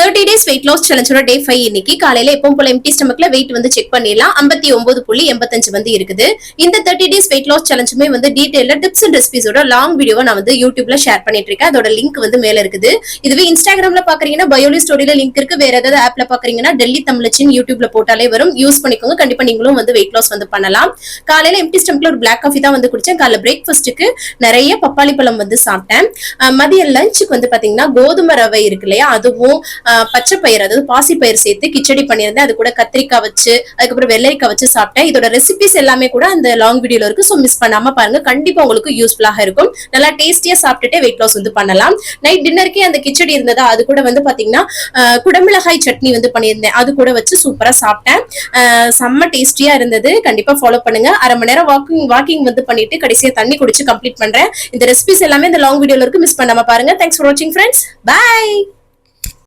30 days weight loss challenge day 5 இன்னைக்கு காலையில எப்பவும் போல எம்டி ஸ்டமக்ல weight வந்து செக் பண்ணிடலாம். 59.85 வந்து இருக்குது. இந்த 30 days weight loss challengeமே வந்து டீடைல்ல டிப்ஸ் அண்ட் ரெசிபிஸோட லாங் வீடியோவை நான் வந்து யூடியூப்ல ஷேர் பண்ணிட்டு இருக்கேன். அதோட லிங்க் வந்து மேல இருக்குது. இதுவே இன்ஸ்டாகிராம்ல பாக்குறீங்கன்னா பயோலி ஸ்டோரியில லிங்க் இருக்கு. வேற ஏதாவது ஆப்ல பாக்குறீங்கன்னா டெல்லி தமிழச்சின் யூடியூப்ல போட்டாலே வரும். யூஸ் பண்ணிக்கோங்க. கண்டிப்பா நீங்களும் வந்து weight loss வந்து பண்ணலாம். காலையில எம்டி ஸ்டமக்ல ஒரு பிளாக் காஃபி தான் வந்து குடிச்சேன். காலைல பிரேக்ஃபாஸ்ட்டுக்கு நிறைய பப்பாளி பழம் வந்து சாப்பிட்டேன். மதிய லஞ்சுக்கு வந்து பாத்தீங்கன்னா கோதுமை ரவை இருக்கு இல்லையா, அதுவும் பச்சை பயிர் அதாவது பாசி பயிர் சேர்த்து கிச்சடி பண்ணியிருந்தேன். அது கூட கத்திரிக்காய் வச்சு அதுக்கப்புறம் வெள்ளரிக்காய் வச்சு சாப்பிட்டேன். இதோட ரெசிபிஸ் எல்லாமே கூட அந்த லாங் வீடியோல இருக்கு. ஸோ மிஸ் பண்ணாம பாருங்க. கண்டிப்பா உங்களுக்கு யூஸ்ஃபுல்லாக இருக்கும். நல்லா டேஸ்டியா சாப்பிட்டுட்டே வெயிட் லாஸ் வந்து பண்ணலாம். நைட் டின்னருக்கே அந்த கிச்சடி இருந்ததா, அது கூட வந்து பாத்தீங்கன்னா குடமிளகாய் சட்னி வந்து பண்ணியிருந்தேன். அது கூட வச்சு சூப்பரா சாப்பிட்டேன். செம்ம டேஸ்டியா இருந்தது. கண்டிப்பா ஃபாலோ பண்ணுங்க. அரை மணி நேரம் வாக்கிங் வந்து பண்ணிட்டு கடைசியா தண்ணி குடிச்சு கம்ப்ளீட் பண்றேன். இந்த ரெசிபிஸ் எல்லாமே இந்த லாங் வீடியோல இருக்கு. மிஸ் பண்ணாம பாருங்க. தேங்க்ஸ் ஃபார் வாட்சிங் ஃப்ரெண்ட்ஸ். பை.